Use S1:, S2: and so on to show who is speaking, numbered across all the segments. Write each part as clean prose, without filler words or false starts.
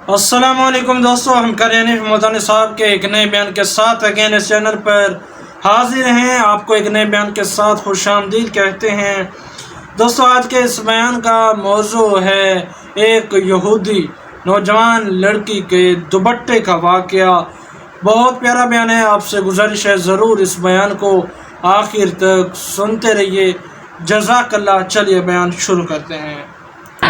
S1: السلام علیکم دوستو، ہم کرینف مدنی صاحب کے ایک نئے بیان کے ساتھ اگین اس چینل پر حاضر ہیں۔ آپ کو ایک نئے بیان کے ساتھ خوش آمدید کہتے ہیں۔ دوستو، آج کے اس بیان کا موضوع ہے ایک یہودی نوجوان لڑکی کے دوپٹے کا واقعہ۔ بہت پیارا بیان ہے، آپ سے گزارش ہے ضرور اس بیان کو آخر تک سنتے رہیے۔ جزاک اللہ۔ چلیے بیان شروع کرتے ہیں۔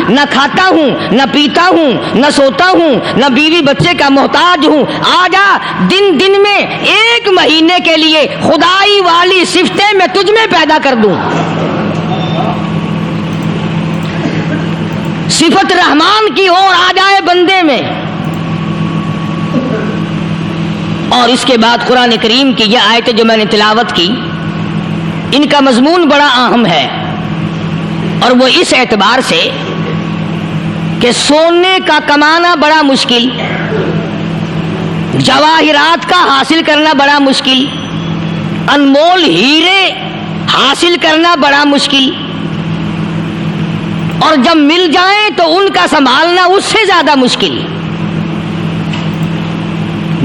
S2: نہ کھاتا ہوں، نہ پیتا ہوں، نہ سوتا ہوں، نہ بیوی بچے کا محتاج ہوں۔ آجا دن دن میں ایک مہینے کے لیے خدائی والی صفتیں میں تجھ میں پیدا کر دوں۔ صفت رحمان کی اور آ جائے بندے میں۔ اور اس کے بعد قرآن کریم کی یہ آیتیں جو میں نے تلاوت کی، ان کا مضمون بڑا اہم ہے، اور وہ اس اعتبار سے کہ سونے کا کمانا بڑا مشکل، جواہرات کا حاصل کرنا بڑا مشکل، انمول ہیرے حاصل کرنا بڑا مشکل، اور جب مل جائیں تو ان کا سنبھالنا اس سے زیادہ مشکل۔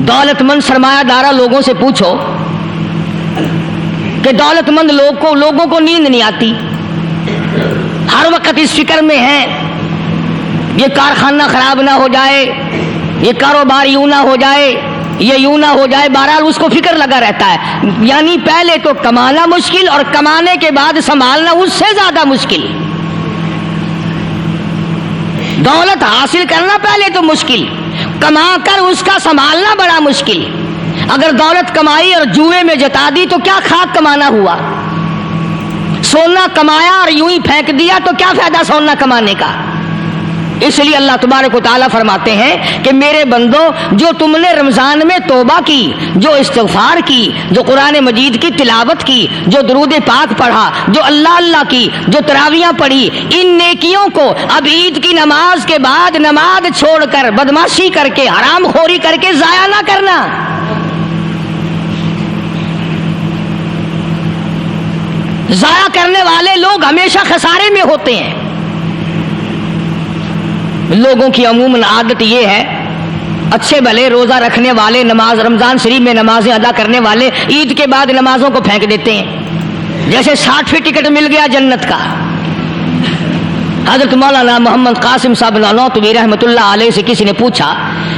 S2: دولت مند سرمایہ دارہ لوگوں سے پوچھو کہ دولت مند لوگوں کو نیند نہیں آتی، ہر وقت اس فکر میں ہے یہ کارخانہ خراب نہ ہو جائے، یہ کاروبار یوں نہ ہو جائے، یہ یوں نہ ہو جائے، بہرحال اس کو فکر لگا رہتا ہے۔ یعنی پہلے تو کمانا مشکل، اور کمانے کے بعد سنبھالنا اس سے زیادہ مشکل۔ دولت حاصل کرنا پہلے تو مشکل، کما کر اس کا سنبھالنا بڑا مشکل۔ اگر دولت کمائی اور جوئے میں جتا دی تو کیا خاک کمانا ہوا؟ سونا کمایا اور یوں ہی پھینک دیا تو کیا فائدہ سونا کمانے کا؟ اس لیے اللہ تبارک و تعالیٰ فرماتے ہیں کہ میرے بندو، جو تم نے رمضان میں توبہ کی، جو استغفار کی، جو قرآن مجید کی تلاوت کی، جو درود پاک پڑھا، جو اللہ اللہ کی، جو تراویاں پڑھی، ان نیکیوں کو اب عید کی نماز کے بعد نماز چھوڑ کر، بدماشی کر کے، حرام خوری کر کے ضائع نہ کرنا۔ ضائع کرنے والے لوگ ہمیشہ خسارے میں ہوتے ہیں۔ لوگوں کی عموماً عادت یہ ہے، اچھے بھلے روزہ رکھنے والے، نماز رمضان شریف میں نمازیں ادا کرنے والے عید کے بعد نمازوں کو پھینک دیتے ہیں، جیسے 60 ٹکٹ مل گیا جنت کا۔ حضرت مولانا محمد قاسم صاحب نانوتوی رحمۃ اللہ علیہ سے کسی نے پوچھا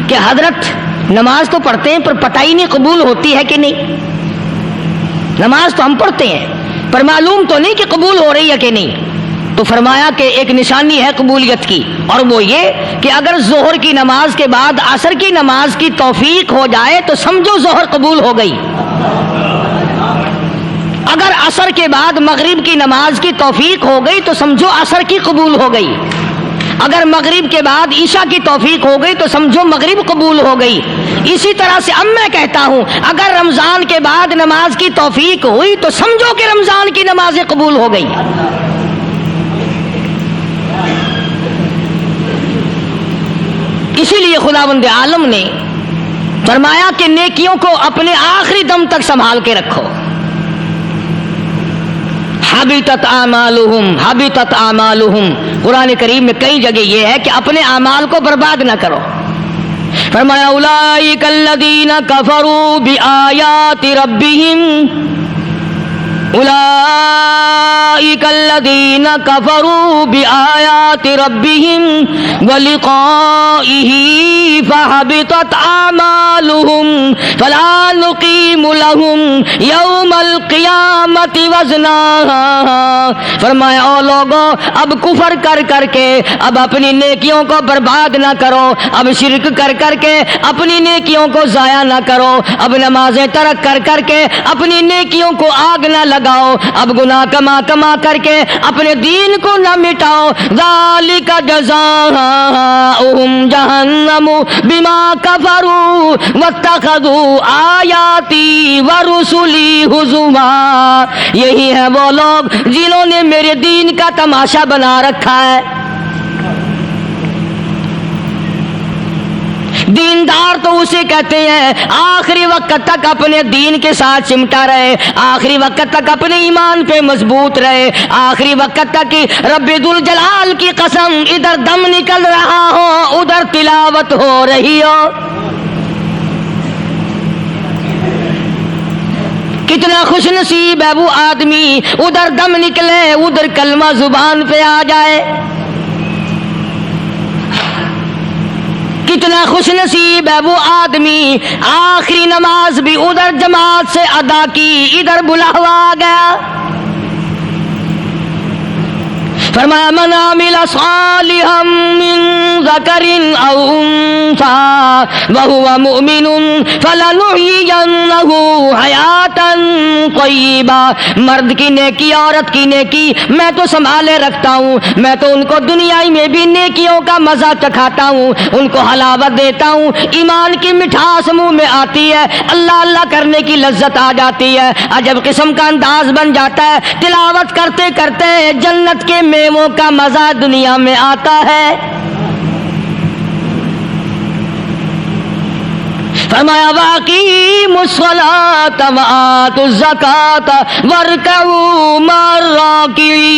S2: کہ حضرت نماز تو پڑھتے ہیں پر پتہ ہی نہیں قبول ہوتی ہے کہ نہیں؟ نماز تو ہم پڑھتے ہیں پر معلوم تو نہیں کہ قبول ہو رہی ہے کہ نہیں۔ تو فرمایا کہ ایک نشانی ہے قبولیت کی، اور وہ یہ کہ اگر ظہر کی نماز کے بعد عصر کی نماز کی توفیق ہو جائے تو سمجھو ظہر قبول ہو گئی۔ اگر عصر کے بعد مغرب کی نماز کی توفیق ہو گئی تو سمجھو عصر کی قبول ہو گئی۔ اگر مغرب کے بعد عشاء کی توفیق ہو گئی تو سمجھو مغرب قبول ہو گئی۔ اسی طرح سے اب میں کہتا ہوں، اگر رمضان کے بعد نماز کی توفیق ہوئی تو سمجھو کہ رمضان کی نمازیں قبول ہو گئی۔ اسی لیے خداوند عالم نے فرمایا کہ نیکیوں کو اپنے آخری دم تک سنبھال کے رکھو۔ حبطت اعمالہم، حبطت اعمالہم، قرآن کریم میں کئی جگہ یہ ہے کہ اپنے اعمال کو برباد نہ کرو۔ فرمایا اولئک الذین کفروا بآیات ربہم، اولئک الذین کفروا بآیات ربہم ولقائہ فحبطت اعمالہم فلا نقیم لہم یوم القیامۃ وزنا۔ فرمایا او لوگوں، اب کفر کر کر کے اب اپنی نیکیوں کو برباد نہ کرو، اب شرک کر کر کے اپنی نیکیوں کو ضائع نہ کرو، اب نمازیں ترک کر کر کے اپنی نیکیوں کو آگ نہ لگاؤ، اب گناہ کما کما کر کے اپنے دین کو نہ مٹاؤ۔ ذالک جزاؤہم جہنم بما کفروا واتخذوا آیاتی ورسلی ہزوا۔ یہی ہے وہ لوگ جنہوں نے میرے دین کا تماشا بنا رکھا ہے۔ دیندار تو اسے کہتے ہیں آخری وقت تک اپنے دین کے ساتھ چمٹا رہے، آخری وقت تک اپنے ایمان پہ مضبوط رہے، آخری وقت تک رب ذوالجلال کی قسم ادھر دم نکل رہا ہو ادھر تلاوت ہو رہی ہو۔ کتنا خوش نصیب ہے وہ آدمی ادھر دم نکلے ادھر کلمہ زبان پہ آ جائے، کتنا خوش نصیب ہے وہ آدمی آخری نماز بھی ادھر جماعت سے ادا کی ادھر بلاوا آ گیا۔ فرمایا من عمل صالحا من ذکر او انثى وهو مؤمن فلنحيينه حیاتا طیبہ، مرد کی نیکی عورت کی نیکی میں تو سنبھالے رکھتا ہوں، میں تو ان کو دنیا میں بھی نیکیوں کا مزہ چکھاتا ہوں، ان کو حلاوت دیتا ہوں، ایمان کی مٹھاس منہ میں آتی ہے، اللہ اللہ کرنے کی لذت آ جاتی ہے، عجب قسم کا انداز بن جاتا ہے، تلاوت کرتے کرتے جنت کے میووں کا مزہ دنیا میں آتا ہے۔ فرمایا واقیموا الصلاۃ وآتوا الزکاۃ وارکعوا مع الراکعین،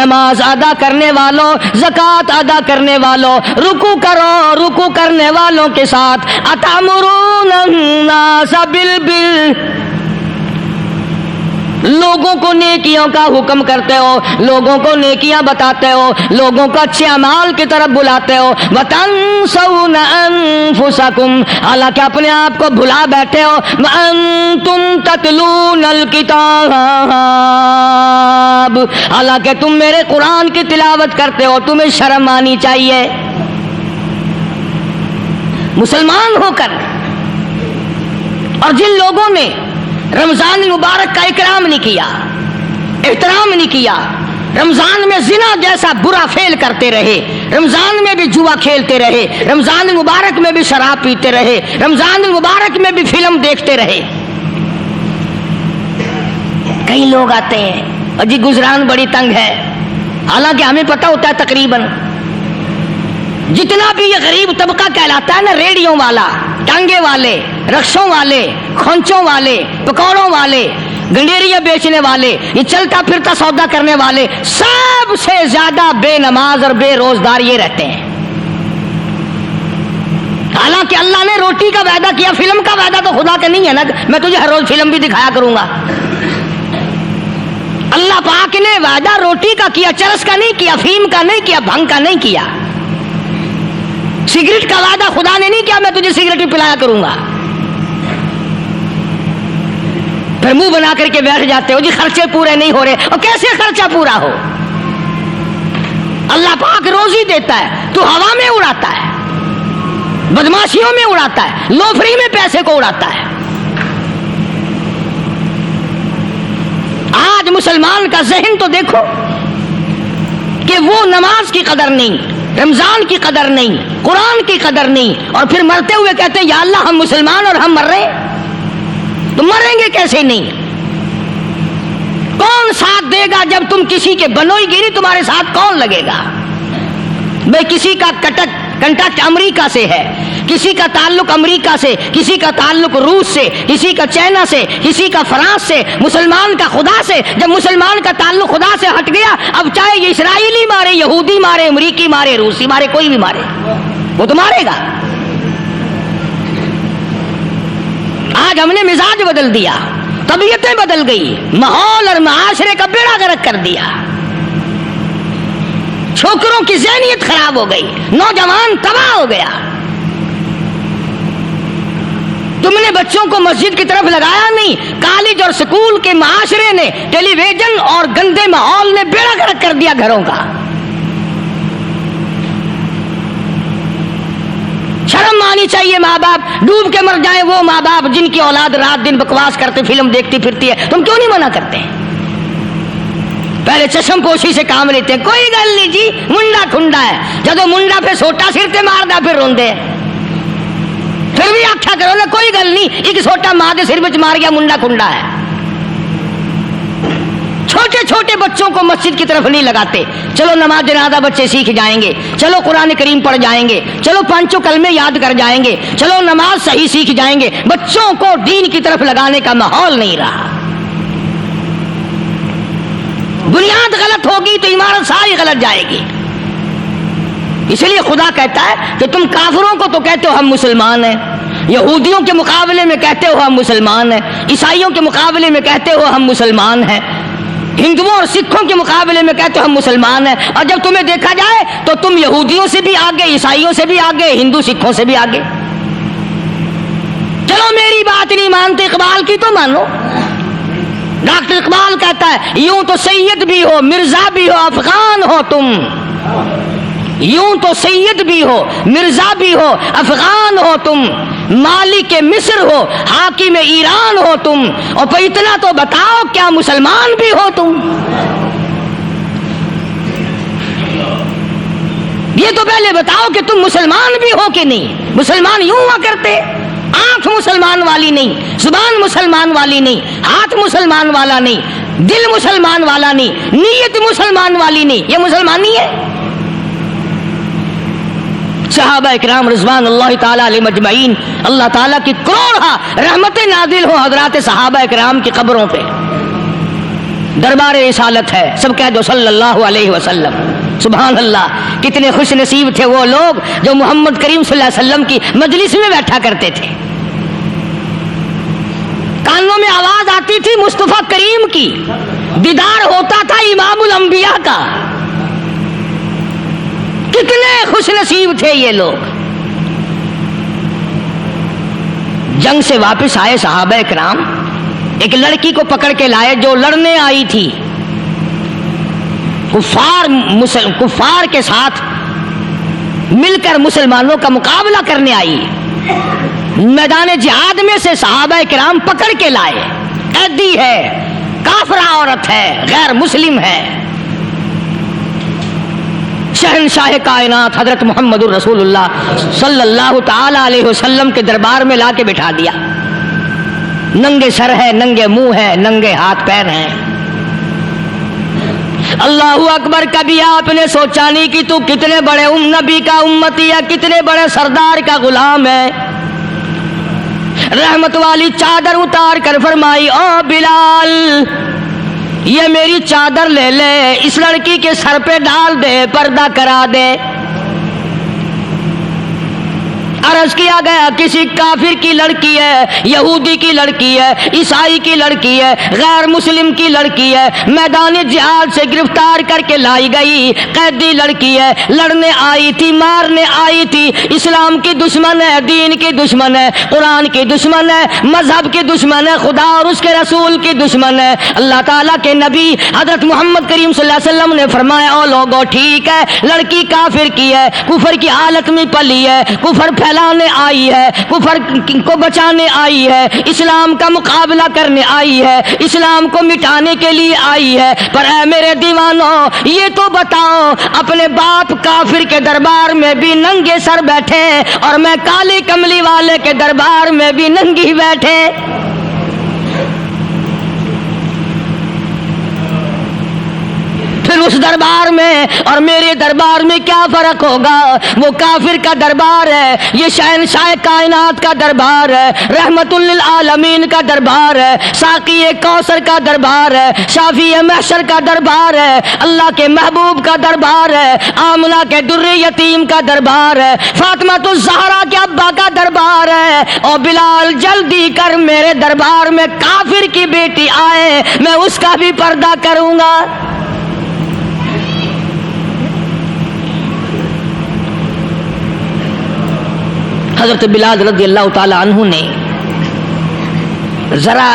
S2: نماز ادا کرنے والوں، زکوٰۃ ادا کرنے والوں، رکوع کرو، رکوع کرنے والوں کے ساتھ، اتامرون الناس بالبر، لوگوں کو نیکیوں کا حکم کرتے ہو، لوگوں کو نیکیاں بتاتے ہو، لوگوں کو اچھے اعمال کی طرف بلاتے ہو، وَتَنْسَوْنَ أَنفُسَكُمْ، حالانکہ اپنے آپ کو بھلا بیٹھے ہو، وَأَنْتُمْ تَتْلُونَ الْكِتَابَ، حالانکہ تم میرے قرآن کی تلاوت کرتے ہو، تمہیں شرم آنی چاہیے۔ مسلمان ہو کر اور جن لوگوں نے رمضان مبارک کا اکرام نہیں کیا، احترام نہیں کیا، رمضان میں زنا جیسا برا فعل کرتے رہے، رمضان میں بھی جوا کھیلتے رہے، رمضان مبارک میں بھی شراب پیتے رہے، رمضان مبارک میں بھی فلم دیکھتے رہے۔ کئی لوگ آتے ہیں اور جی گزران بڑی تنگ ہے، حالانکہ ہمیں پتہ ہوتا ہے تقریباً جتنا بھی یہ غریب طبقہ کہلاتا ہے نا، ریڑیوں والا، ٹانگے والے، رکشوں والے، کھونچوں والے، پکوڑوں والے، گنڈیریاں بیچنے والے، یہ چلتا پھرتا سودا کرنے والے، سب سے زیادہ بے نماز اور بے روزدار یہ رہتے ہیں۔ حالانکہ اللہ نے روٹی کا وعدہ کیا، فلم کا وعدہ تو خدا کا نہیں ہے نا، میں تجھے ہر روز فلم بھی دکھایا کروں گا۔ اللہ پاک نے وعدہ روٹی کا کیا، چرس کا نہیں کیا، فیم کا نہیں کیا، بھنگ کا نہیں کیا۔ سگریٹ کا وعدہ خدا نے نہیں کیا میں تجھے سگریٹ پلایا کروں گا۔ پھر منہ بنا کر کے بیٹھ جاتے ہو جی خرچے پورے نہیں ہو رہے، اور کیسے خرچہ پورا ہو؟ اللہ پاک روزی دیتا ہے، تو ہوا میں اڑاتا ہے، بدماشیوں میں اڑاتا ہے، لوفری میں پیسے کو اڑاتا ہے۔ آج مسلمان کا ذہن تو دیکھو کہ وہ نماز کی قدر نہیں، رمضان کی قدر نہیں، قرآن کی قدر نہیں، اور پھر مرتے ہوئے کہتے ہیں یا اللہ ہم مسلمان اور ہم مر رہے ہیں۔ تو مریں گے کیسے نہیں؟ کون ساتھ دے گا جب تم کسی کے بنوئی گیری تمہارے ساتھ کون لگے گا؟ بھائی کسی کا کنٹیکٹ امریکہ سے ہے، کسی کا تعلق امریکہ سے، کسی کا تعلق روس سے، کسی کا چائنا سے، کسی کا فرانس سے، مسلمان کا خدا سے۔ جب مسلمان کا تعلق خدا سے ہٹ گیا، اب چاہے یہ اسرائیلی مارے، یہودی مارے، امریکی مارے، روسی مارے، کوئی بھی مارے، وہ تو مارے گا۔ آج ہم نے مزاج بدل دیا، طبیعتیں بدل گئی، ماحول اور معاشرے کا بیڑا غرق کر دیا، چھوکروں کی ذہنیت خراب ہو گئی، نوجوان تباہ ہو گیا۔ تم نے بچوں کو مسجد کی طرف لگایا نہیں، کالج اور سکول کے معاشرے نے، ٹیلی ویژن اور گندے ماحول نے بیڑا غرق کر دیا گھروں کا۔ شرم آنی چاہیے ماں باپ، ڈوب کے مر جائیں وہ ماں باپ جن کی اولاد رات دن بکواس کرتے فلم دیکھتی پھرتی ہے، تم کیوں نہیں منع کرتے؟ پہلے چشم پوشی سے کام لیتے ہیں، کوئی گل نہیں جی منڈا کھنڈا ہے، جدو منڈا پہ سوٹا سر تے ماردا پھر روندے، پھر بھی آخیا کرو نا کوئی گل نہیں، ایک سوٹا ماں کے سر وچ مار گیا منڈا کھنڈا ہے۔ چھوٹے چھوٹے بچوں کو مسجد کی طرف نہیں لگاتے. چلو نماز جنازہ بچے سیکھ جائیں گے, چلو قرآن کریم پڑھ جائیں گے, چلو پانچوں کلمے یاد کر جائیں گے, چلو نماز صحیح سیکھ جائیں گے. بچوں کو دین کی طرف لگانے کا ماحول نہیں رہا. بنیاد غلط ہوگی تو عمارت ساری غلط جائے گی. اس لیے خدا کہتا ہے کہ تم کافروں کو تو کہتے ہو ہم مسلمان ہیں, یہودیوں کے مقابلے میں کہتے ہو ہم مسلمان ہیں, عیسائیوں کے مقابلے میں کہتے ہو ہم مسلمان ہیں, ہندوؤں اور سکھوں کے مقابلے میں کہتے ہو ہم مسلمان ہیں, اور جب تمہیں دیکھا جائے تو تم یہودیوں سے بھی آگے, عیسائیوں سے بھی آگے, ہندو سکھوں سے بھی آگے. چلو میری بات نہیں مانتے, اقبال کی تو مانو. ڈاکٹر اقبال کہتا ہے یوں تو سید بھی ہو, مرزا بھی ہو, افغان ہو تم. یوں تو سید بھی ہو, مرزا بھی ہو, افغان ہو تم, مالک مصر ہو, حاکم ایران ہو تم, اور پھر اتنا تو بتاؤ کیا مسلمان بھی ہو تم. یہ تو پہلے بتاؤ کہ تم مسلمان بھی ہو کہ نہیں. مسلمان یوں ہوا کرتے, آنکھ مسلمان والی نہیں, زبان مسلمان والی نہیں, ہاتھ مسلمان والا نہیں, دل مسلمان والا نہیں, نیت مسلمان والی نہیں. یہ مسلمان نہیں ہے. صحابہ اکرام رضوان اللہ تعالیٰ علیہ مجمعین, اللہ تعالیٰ کی کروڑا رحمتیں نازل ہو حضرات صحابہ اکرام کی قبروں پہ. دربار رسالت ہے, سب کہہ دو صلی اللہ علیہ وسلم. سبحان اللہ, کتنے خوش نصیب تھے وہ لوگ جو محمد کریم صلی اللہ علیہ وسلم کی مجلس میں بیٹھا کرتے تھے. کانوں میں آواز آتی تھی مصطفیٰ کریم کی, دیدار ہوتا تھا امام الانبیاء کا. کتنے خوش نصیب تھے یہ لوگ. جنگ سے واپس آئے صحابہ اکرام, ایک لڑکی کو پکڑ کے لائے جو لڑنے آئی تھی, کفار کے ساتھ مل کر مسلمانوں کا مقابلہ کرنے آئی. میدان جہاد میں سے صحابہ کرام پکڑ کے لائے. قیدی ہے, کافرہ عورت ہے, غیر مسلم ہے. شہنشاہ کائنات حضرت محمد الرسول اللہ صلی اللہ تعالی علیہ وسلم کے دربار میں لا کے بٹھا دیا. ننگے سر ہے, ننگے منہ ہے, ننگے ہاتھ پیر ہیں. اللہ اکبر. کبھی آپ نے سوچا نہیں کہ تو کتنے بڑے نبی کا امتی ہے, کتنے بڑے سردار کا غلام ہے. رحمت والی چادر اتار کر فرمائی او بلال یہ میری چادر لے لے, اس لڑکی کے سر پہ ڈال دے, پردہ کرا دے. عرض کیا گیا کسی کافر کی لڑکی ہے, یہودی کی لڑکی ہے, عیسائی کی لڑکی ہے, غیر مسلم کی لڑکی ہے, میدان جہاد سے گرفتار کر کے لائی گئی, قیدی لڑکی ہے, لڑنے آئی تھی, مارنے آئی تھی, اسلام کی دشمن ہے, دین کی دشمن ہے, قرآن کی دشمن ہے, مذہب کی دشمن ہے, خدا اور اس کے رسول کی دشمن ہے. اللہ تعالیٰ کے نبی حضرت محمد کریم صلی اللہ علیہ وسلم نے فرمایا او لوگو ٹھیک ہے, لڑکی کافر کی ہے, کفر کی حالت میں پلی ہے, کفر پھیلانے آئی ہے, کفر کو بچانے آئی ہے, اسلام کا مقابلہ کرنے آئی ہے, اسلام کو مٹانے کے لیے آئی ہے. پر اے میرے دیوانوں یہ تو بتاؤ اپنے باپ کافر کے دربار میں بھی ننگے سر بیٹھے اور میں کالی کملی والے کے دربار میں بھی ننگی بیٹھے. پھر اس دربار میں اور میرے دربار میں کیا فرق ہوگا؟ وہ کافر کا دربار ہے, یہ شہنشاہ کائنات کا دربار ہے, رحمت للعالمین کا دربار ہے, ساقی کوثر کا دربار ہے, شافی محشر کا دربار ہے, اللہ کے محبوب کا دربار ہے, آمنہ کے در یتیم کا دربار ہے, فاطمہ الزہرا کے ابا کا دربار ہے. اور بلال جلدی کر میرے دربار میں کافر کی بیٹی آئے, میں اس کا بھی پردہ کروں گا. حضرت بلال رضی اللہ تعالی عنہ نے ذرا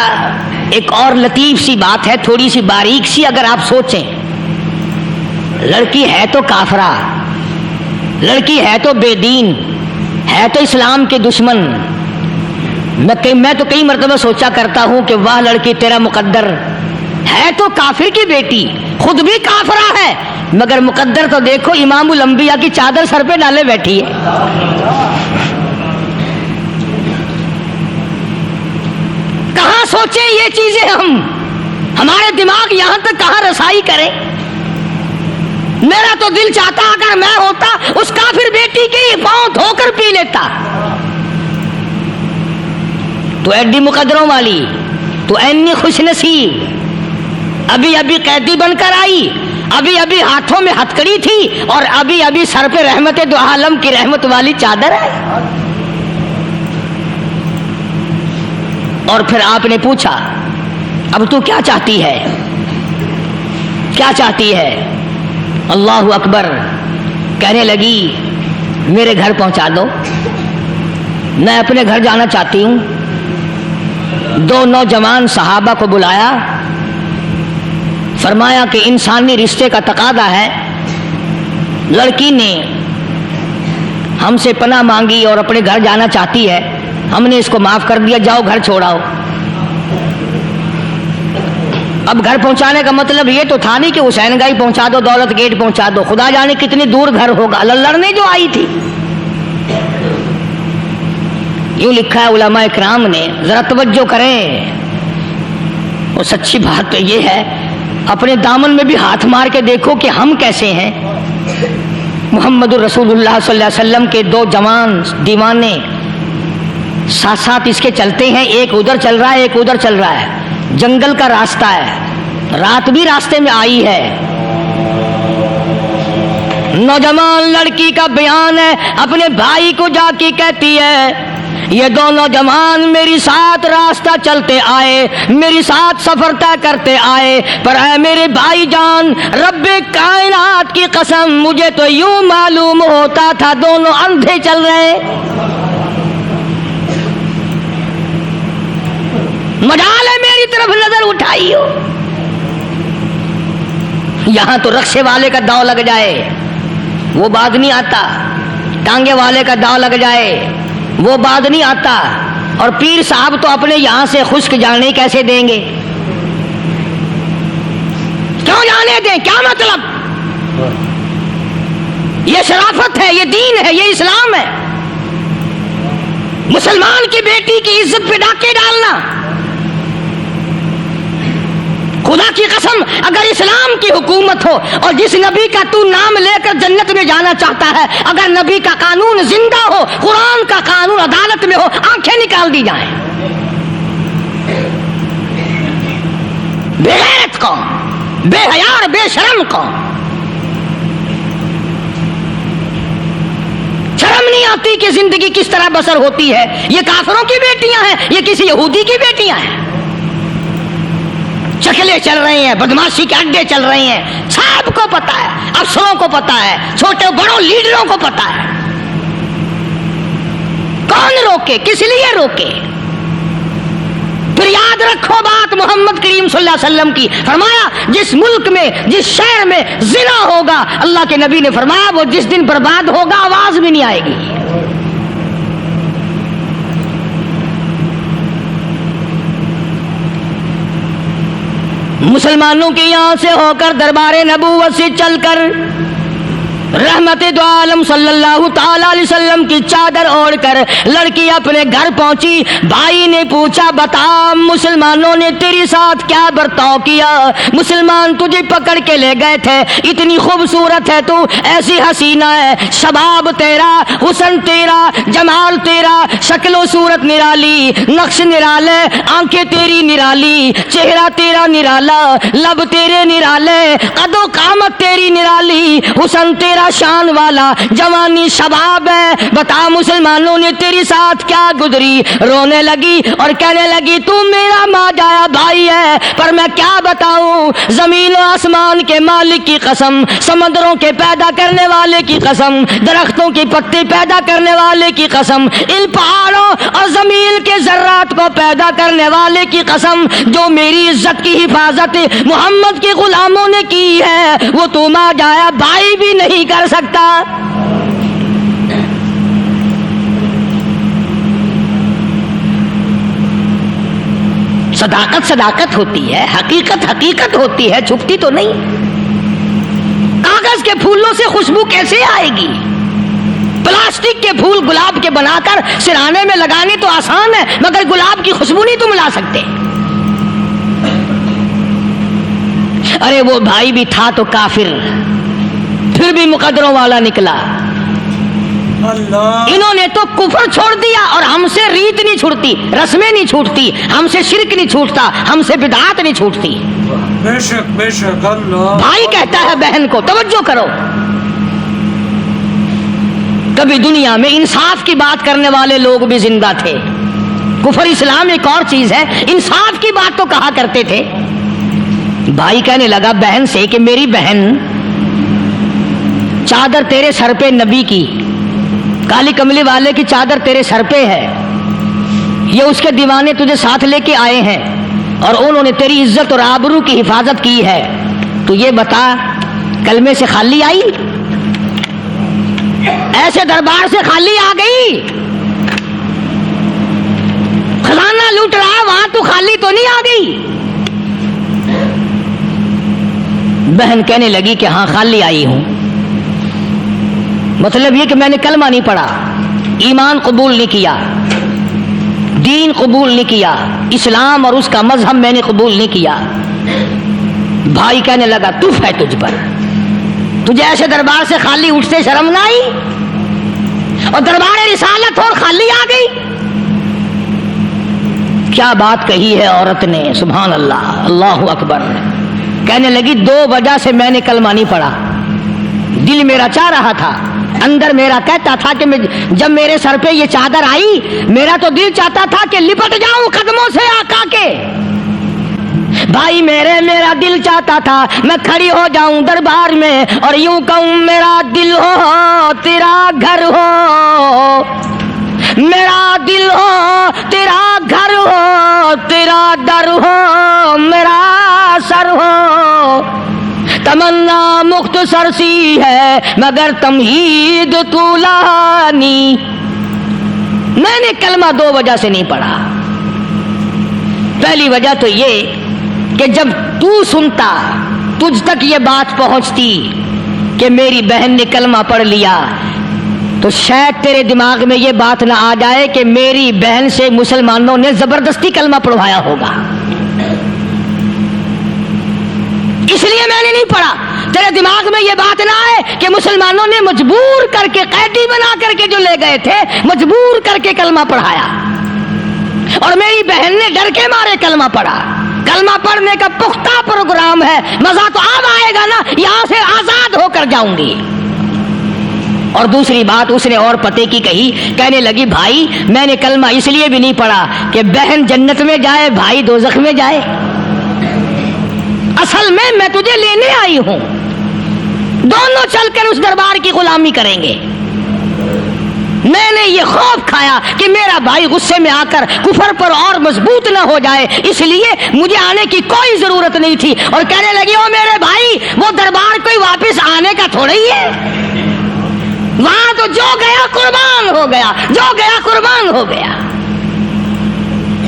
S2: ایک اور لطیف سی بات ہے, تھوڑی سی باریک سی, اگر آپ سوچیں, لڑکی ہے تو کافرہ, لڑکی ہے تو بے دین, ہے تو اسلام کے دشمن. میں تو کئی مرتبہ سوچا کرتا ہوں کہ واہ لڑکی تیرا مقدر, ہے تو کافر کی بیٹی, خود بھی کافرہ ہے, مگر مقدر تو دیکھو امام الانبیاء کی چادر سر پہ ڈالے بیٹھی ہے. کہاں سوچیں یہ چیزیں ہم, ہمارے دماغ یہاں تک کہاں رسائی کرے؟ میرا تو دل چاہتا اگر میں ہوتا اس کافر بیٹی کے پاؤں دھو کر پی لیتا. تو ایڈی مقدروں والی، تو اینی خوش نصیب، ابھی ابھی قیدی بن کر آئی، ابھی ابھی ہاتھوں میں ہتکڑی تھی، اور ابھی ابھی سر پہ رحمت دو عالم کی رحمت والی چادر ہے. اور پھر آپ نے پوچھا اب تو کیا چاہتی ہے؟ کیا چاہتی ہے؟ اللہ اکبر. کہنے لگی میرے گھر پہنچا دو، میں اپنے گھر جانا چاہتی ہوں. 2 نوجوان صحابہ کو بلایا، فرمایا کہ انسانی رشتے کا تقاضا ہے، لڑکی نے ہم سے پناہ مانگی اور اپنے گھر جانا چاہتی ہے، ہم نے اس کو معاف کر دیا، جاؤ گھر چھوڑاؤ. اب گھر پہنچانے کا مطلب یہ تو تھا نہیں کہ حسین گائی پہنچا دو، دولت گیٹ پہنچا دو، خدا جانے کتنی دور گھر ہوگا. لڑنے جو آئی تھی. یوں لکھا ہے علماء اکرام نے، ذرا توجہ کریں، اور سچی بات تو یہ ہے اپنے دامن میں بھی ہاتھ مار کے دیکھو کہ ہم کیسے ہیں. محمد الرسول اللہ صلی اللہ علیہ وسلم کے 2 جوان دیوانے ساتھ ساتھ اس کے چلتے ہیں، ایک ادھر چل رہا ہے ایک ادھر چل رہا ہے. جنگل کا راستہ ہے، رات بھی راستے میں آئی ہے. نوجوان لڑکی کا بیان ہے، اپنے بھائی کو جا کے کہتی ہے یہ 2 نوجوان میری ساتھ راستہ چلتے آئے، میری ساتھ سفر طے کرتے آئے، پر اے میرے بھائی جان، رب کائنات کی قسم مجھے تو یوں معلوم ہوتا تھا دونوں اندھے چل رہے. مجال ہے میری طرف نظر اٹھائی ہو. یہاں تو رکشے والے کا داؤ لگ جائے وہ بات نہیں آتا، ٹانگے والے کا داؤ لگ جائے وہ بات نہیں آتا، اور پیر صاحب تو اپنے یہاں سے خشک جانے کیسے دیں گے؟ کیوں جانے دیں؟ کیا مطلب؟ یہ شرافت ہے، یہ دین ہے، یہ اسلام ہے. مسلمان کی بیٹی کی عزت پہ ڈاکے ڈالنا، خدا کی قسم اگر اسلام کی حکومت ہو اور جس نبی کا تو نام لے کر جنت میں جانا چاہتا ہے، اگر نبی کا قانون زندہ ہو، قرآن کا قانون عدالت میں ہو، آنکھیں نکال دی جائیں. بے غیرت قوم، بے حیا اور بے شرم قوم. شرم نہیں آتی کہ زندگی کس طرح بسر ہوتی ہے. یہ کافروں کی بیٹیاں ہیں، یہ کسی یہودی کی بیٹیاں ہیں. چکلے چل رہے ہیں، بدماشی کے اڈے چل رہے ہیں، سب کو پتا ہے، افسروں کو پتا ہے، چھوٹے بڑوں لیڈروں کو پتا ہے. کون روکے؟ کس لیے روکے؟ پھر یاد رکھو بات محمد کریم صلی اللہ علیہ وسلم کی، فرمایا جس ملک میں جس شہر میں زنا ہوگا، اللہ کے نبی نے فرمایا وہ جس دن برباد ہوگا آواز بھی نہیں آئے گی. مسلمانوں کے یہاں سے ہو کر دربار نبوت سے چل کر رحمت دو عالم صلی اللہ تعالی علیہ وسلم کی چادر اوڑھ کر لڑکی اپنے گھر پہنچی. بھائی نے پوچھا بتا مسلمانوں نے تیری ساتھ کیا برتاؤ کیا؟ مسلمان تجھے پکڑ کے لے گئے تھے، اتنی خوبصورت ہے تو، ایسی حسینہ ہے، شباب تیرا، حسن تیرا، جمال تیرا، شکل و صورت نرالی، نقش نرالے، آنکھیں تیری نرالی، چہرہ تیرا نرالا، لب تیرے نرالے، قد و قامت تیری نرالی، حسن تیرا شان والا، جوانی شباب ہے. بتا مسلمانوں نے تیری ساتھ کیا گزری؟ رونے لگی اور کہنے لگی تو میرا ماں جایا بھائی ہے، پر میں کیا بتاؤں، زمین و آسمان کے مالک کی قسم، سمندروں کے پیدا کرنے والے کی قسم، درختوں کی پتے پیدا کرنے والے کی قسم، ان پہاڑوں اور زمین کے ذرات کو پیدا کرنے والے کی قسم، جو میری عزت کی حفاظت محمد کے غلاموں نے کی ہے، وہ تو ماں جایا بھائی بھی نہیں کر سکتا. صداقت صداقت ہوتی ہے، حقیقت حقیقت ہوتی ہے، چھپتی تو نہیں. کاغذ کے پھولوں سے خوشبو کیسے آئے گی؟ پلاسٹک کے پھول گلاب کے بنا کر سرانے میں لگانے تو آسان ہے، مگر گلاب کی خوشبو نہیں تم لا سکتے. ارے وہ بھائی بھی تھا تو کافر، پھر بھی مقدروں والا نکلا۔
S1: اللہ،
S2: انہوں نے تو کفر چھوڑ دیا، اور ہم سے ریت نہیں چھوٹتی، رسمیں نہیں چھوٹتی، ہم سے شرک نہیں چھوٹتا، ہم سے بدعات نہیں چھوٹتی۔
S1: بے شک بے شک۔ اللہ،
S2: بھائی کہتا ہے بہن کو، توجہ کرو، کبھی دنیا میں انصاف کی بات کرنے والے لوگ بھی زندہ تھے۔ کفر اسلام ایک اور چیز ہے، انصاف کی بات تو کہا کرتے تھے۔ بھائی کہنے لگا بہن سے کہ میری بہن، چادر تیرے سر پہ نبی کی، کالی کملی والے کی چادر تیرے سر پہ ہے، یہ اس کے دیوانے تجھے ساتھ لے کے آئے ہیں اور انہوں نے تیری عزت اور آبرو کی حفاظت کی ہے، تو یہ بتا کلمے سے خالی آئی؟ ایسے دربار سے خالی آ گئی؟ خزانہ لوٹ رہا وہاں تو خالی تو نہیں آ گئی؟ بہن کہنے لگی کہ ہاں خالی آئی ہوں، مطلب یہ کہ میں نے کلمہ نہیں پڑھا، ایمان قبول نہیں کیا، دین قبول نہیں کیا، اسلام اور اس کا مذہب میں نے قبول نہیں کیا۔ بھائی کہنے لگا تف ہے تجھ پر، تجھے ایسے دربار سے خالی اٹھتے شرم نہ آئی؟ اور دربار رسالت اور خالی آ گئی؟ کیا بات کہی ہے عورت نے، سبحان اللہ، اللہ اکبر۔ کہنے لگی 2 وجہ سے میں نے کلمہ نہیں پڑھا، دل میرا چاہ رہا تھا، اندر میرا کہتا تھا کہ جب میرے سر پہ یہ چادر آئی، میرا تو دل چاہتا تھا کہ لپٹ جاؤں قدموں سے آقا کے۔ بھائی میرا دل چاہتا تھا میں کھڑی ہو جاؤں دربار میں اور یوں کہوں میرا دل ہو تیرا گھر ہو، میرا دل ہو تیرا گھر ہو، تیرا در ہو میرا سر ہو۔ تمنا مختصر سی ہے مگر تمہید طولانی۔ میں نے کلمہ 2 وجہ سے نہیں پڑھا۔ پہلی وجہ تو یہ کہ جب تو سنتا، تجھ تک یہ بات پہنچتی کہ میری بہن نے کلمہ پڑھ لیا، تو شاید تیرے دماغ میں یہ بات نہ آ جائے کہ میری بہن سے مسلمانوں نے زبردستی کلمہ پڑھوایا ہوگا، اس لیے میں نے نہیں پڑھا۔ تیرے دماغ میں یہ بات نہ آئے کہ مسلمانوں نے مجبور کر کے، قیدی بنا کر کے جو لے گئے تھے، مجبور کر کے کلمہ پڑھایا، اور میری بہن نے ڈر کے مارے کلمہ پڑھا۔ کلمہ پڑھنے کا پختہ پروگرام ہے، مزہ تو اب آئے گا نا، یہاں سے آزاد ہو کر جاؤں گی۔ اور دوسری بات اس نے اور پتے کی کہی، کہنے لگی بھائی میں نے کلمہ اس لیے بھی نہیں پڑھا کہ بہن جنت میں جائے بھائی دوزخ میں جائے، اصل میں تجھے لینے آئی ہوں، دونوں چل کر اس دربار کی غلامی کریں گے۔ میں نے یہ خوف کھایا کہ میرا بھائی غصے میں آ کر کفر پر اور مضبوط نہ ہو جائے، اس لیے مجھے آنے کی کوئی ضرورت نہیں تھی۔ اور کہنے لگی او میرے بھائی، وہ دربار کوئی واپس آنے کا تھوڑا ہی ہے، وہاں تو جو گیا قربان ہو گیا، جو گیا قربان ہو گیا۔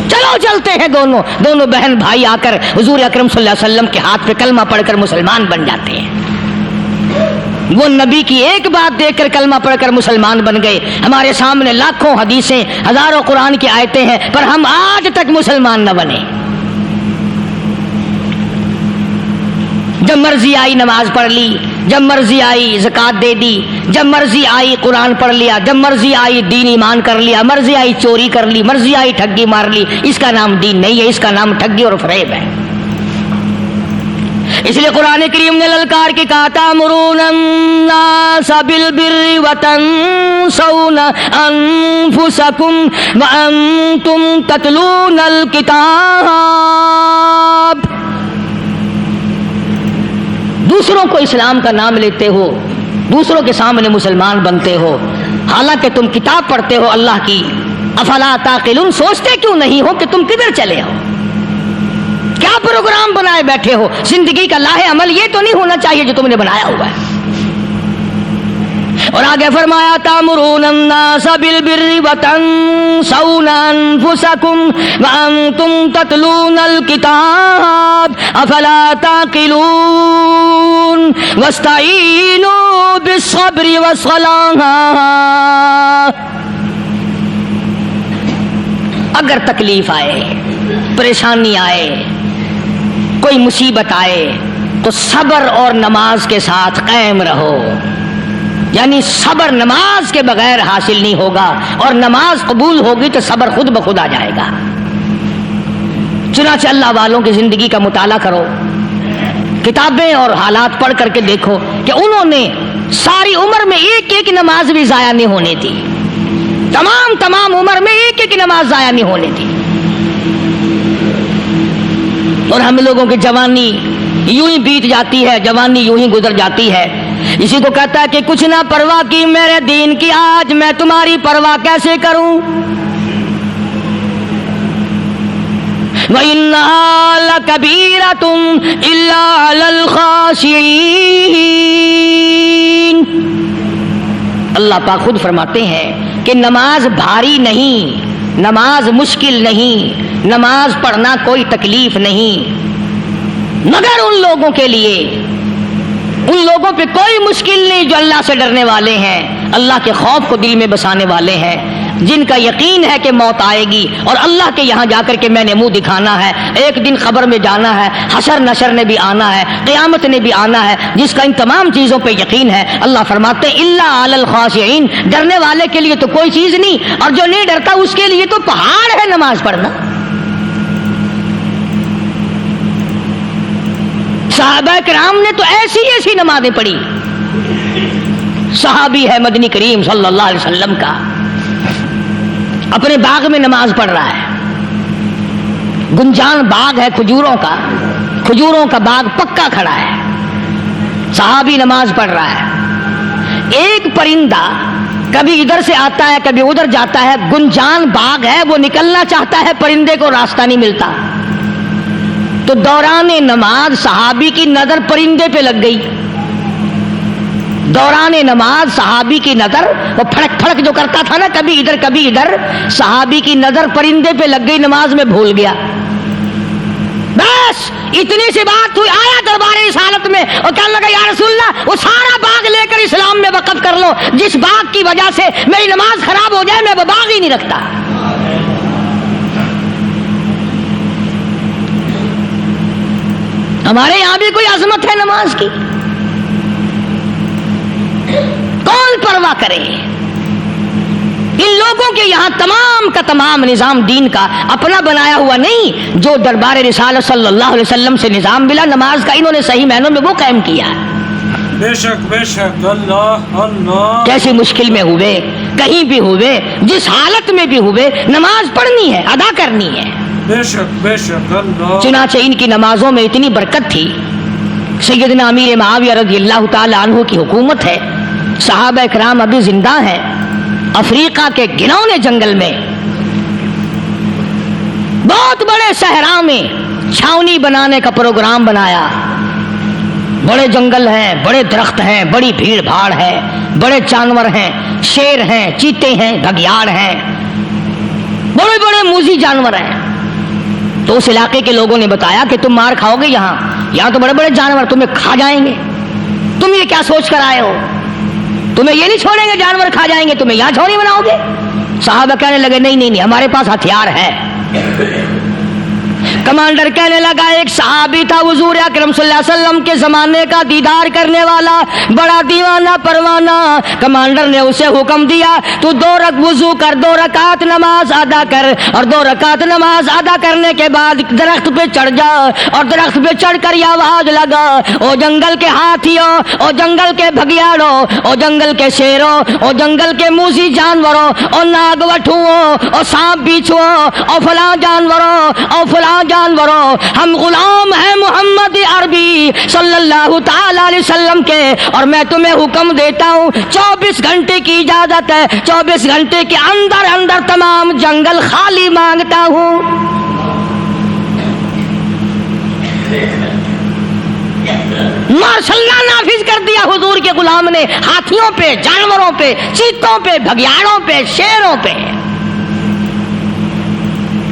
S2: چلو چلتے ہیں دونوں بہن بھائی آ کر حضور اکرم صلی اللہ علیہ وسلم کے ہاتھ پہ کلمہ پڑھ کر مسلمان بن جاتے ہیں۔ وہ نبی کی ایک بات دیکھ کر کلمہ پڑھ کر مسلمان بن گئے۔ ہمارے سامنے لاکھوں حدیثیں، ہزاروں قرآن کی آیتیں ہیں، پر ہم آج تک مسلمان نہ بنے۔ جب مرضی آئی نماز پڑھ لی، جب مرضی آئی زکوٰۃ دے دی، جب مرضی آئی قرآن پڑھ لیا، جب مرضی آئی دین ایمان کر لیا، مرضی آئی چوری کر لی، مرضی آئی ٹھگی مار لی۔ اس کا نام دین نہیں ہے، اس کا نام ٹھگی اور فریب ہے۔ اس لیے قرآن کریم نے للکار کے کہا تأمرون الناس بالبر وتنسون انفسکم وانتم تتلون الکتاب۔ دوسروں کو اسلام کا نام لیتے ہو، دوسروں کے سامنے مسلمان بنتے ہو، حالانکہ تم کتاب پڑھتے ہو اللہ کی۔ افلا تعقلون، سوچتے کیوں نہیں ہو کہ تم کدھر چلے ہو؟ کیا پروگرام بنائے بیٹھے ہو؟ زندگی کا لاہ عمل یہ تو نہیں ہونا چاہیے جو تم نے بنایا ہوا ہے۔ اور آگے فرمایا تأمرون الناس بالبر وتنسون انفسکم وانتم تتلون الکتاب افلا تعقلون واستعینوا بالصبر والصلاۃ۔ اگر تکلیف آئے، پریشانی آئے، کوئی مصیبت آئے، تو صبر اور نماز کے ساتھ قائم رہو، یعنی صبر نماز کے بغیر حاصل نہیں ہوگا، اور نماز قبول ہوگی تو صبر خود بخود آ جائے گا۔ چنانچہ اللہ والوں کی زندگی کا مطالعہ کرو، کتابیں اور حالات پڑھ کر کے دیکھو کہ انہوں نے ساری عمر میں ایک ایک نماز بھی ضائع نہیں ہونے دی، تمام عمر میں ایک ایک نماز ضائع نہیں ہونے دی۔ اور ہم لوگوں کی جوانی یوں ہی بیت جاتی ہے، جوانی یوں ہی گزر جاتی ہے۔ اسی کو کہتا ہے کہ کچھ نہ پرواہ کی میرے دین کی، آج میں تمہاری پرواہ کیسے کروں؟ وَإِنَّهَا لَكَبِيرَةٌ إِلَّا عَلَى الْخَاشِعِينَ۔ اللہ پاک خود فرماتے ہیں کہ نماز بھاری نہیں، نماز مشکل نہیں، نماز پڑھنا کوئی تکلیف نہیں، مگر ان لوگوں کے لیے، ان لوگوں پہ کوئی مشکل نہیں جو اللہ سے ڈرنے والے ہیں، اللہ کے خوف کو دل میں بسانے والے ہیں، جن کا یقین ہے کہ موت آئے گی اور اللہ کے یہاں جا کر کے میں نے منہ دکھانا ہے، ایک دن خبر میں جانا ہے، حشر نشر نے بھی آنا ہے، قیامت نے بھی آنا ہے، جس کا ان تمام چیزوں پہ یقین ہے۔ اللہ فرماتے ہیں الا علی الخاشعین، ڈرنے والے کے لیے تو کوئی چیز نہیں، اور جو نہیں ڈرتا اس کے لیے تو پہاڑ ہے نماز پڑھنا۔ صحابہ کرام نے تو ایسی ایسی نمازیں پڑھی۔ صحابی ہے مدنی کریم صلی اللہ علیہ وسلم کا، اپنے باغ میں نماز پڑھ رہا ہے، گنجان باغ ہے کھجوروں کا باغ پکا کھڑا ہے، صحابی نماز پڑھ رہا ہے۔ ایک پرندہ کبھی ادھر سے آتا ہے کبھی ادھر جاتا ہے، گنجان باغ ہے، وہ نکلنا چاہتا ہے، پرندے کو راستہ نہیں ملتا، تو دوران نماز صحابی کی نظر پرندے پہ لگ گئی۔ دوران نماز صحابی کی نظر، وہ پھڑک پھڑک جو کرتا تھا نا کبھی ادھر، صحابی کی نظر پرندے پہ لگ گئی، نماز میں بھول گیا۔ بس اتنی سی بات ہوئی، آیا دربار رسالت میں اور کہنے لگا یا رسول اللہ وہ سارا باغ لے کر اسلام میں وقف کر لو، جس باغ کی وجہ سے میری نماز خراب ہو جائے میں وہ باغ ہی نہیں رکھتا۔ ہمارے یہاں بھی کوئی عظمت ہے نماز کی؟ کون پرواہ کرے؟ ان لوگوں کے یہاں تمام کا تمام نظام دین کا اپنا بنایا ہوا نہیں، جو دربار رسالت صلی اللہ علیہ وسلم سے نظام ملا نماز کا، انہوں نے صحیح معنوں میں وہ قائم کیا۔
S1: بے شک اللہ اللہ، کیسی
S2: مشکل میں ہوئے، کہیں بھی ہوئے، جس حالت میں بھی ہوئے، نماز پڑھنی ہے، ادا کرنی ہے۔
S1: بے شک اللہ۔
S2: چنانچہ ان کی نمازوں میں اتنی برکت تھی، سیدنا امیر معاویہ رضی اللہ تعالی عنہ کی حکومت ہے، صحابہ کرام ابھی زندہ ہیں، افریقہ کے گھنونے جنگل میں بہت بڑے صحرا میں چھاونی بنانے کا پروگرام بنایا۔ بڑے جنگل ہیں، بڑے درخت ہیں، بڑی بھیڑ بھاڑ ہے، بڑے جانور ہیں، شیر ہیں، چیتے ہیں، گھگیاڑ ہیں، بڑے بڑے موذی جانور ہیں۔ تو اس علاقے کے لوگوں نے بتایا کہ تم مار کھاؤ گے، یہاں تو بڑے بڑے جانور تمہیں کھا جائیں گے، تم یہ کیا سوچ کر آئے ہو؟ تمہیں یہ نہیں چھوڑیں گے، جانور کھا جائیں گے، تمہیں یہاں چھوڑی بناؤ گے؟ صحابہ کہنے لگے نہیں ہمارے پاس ہتھیار ہے۔ کمانڈر کہنے لگا، ایک صحابی تھا حضور اکرم صلی اللہ علیہ وسلم کے زمانے کا دیدار کرنے والا، بڑا دیوانہ پروانہ، کمانڈر نے اسے حکم دیا تو 2 وضو کر، 2 رکعت نماز ادا کر، اور 2 رکعت نماز ادا کرنے کے بعد درخت پہ چڑھ جا، اور درخت پہ چڑھ کر یہ آواز لگا، او جنگل کے ہاتھیوں، او جنگل کے بھگیاڑوں، او جنگل کے شیروں، او جنگل کے موذی جانوروں، او ناگ وٹھوؤں، او سانپ بیچھوؤں، او فلاں جانوروں، او فلاں جانوروں، ہم غلام ہیں محمد عربی صلی اللہ تعالی علیہ وسلم کے، اور میں تمہیں حکم دیتا ہوں 24 گھنٹے کی اجازت ہے، 24 گھنٹے کے اندر تمام جنگل خالی مانگتا ہوں۔ ماشاء اللہ نافذ کر دیا حضور کے غلام نے، ہاتھیوں پہ، جانوروں پہ، چیتوں پہ، بھگیاڑوں پہ، شیروں پہ،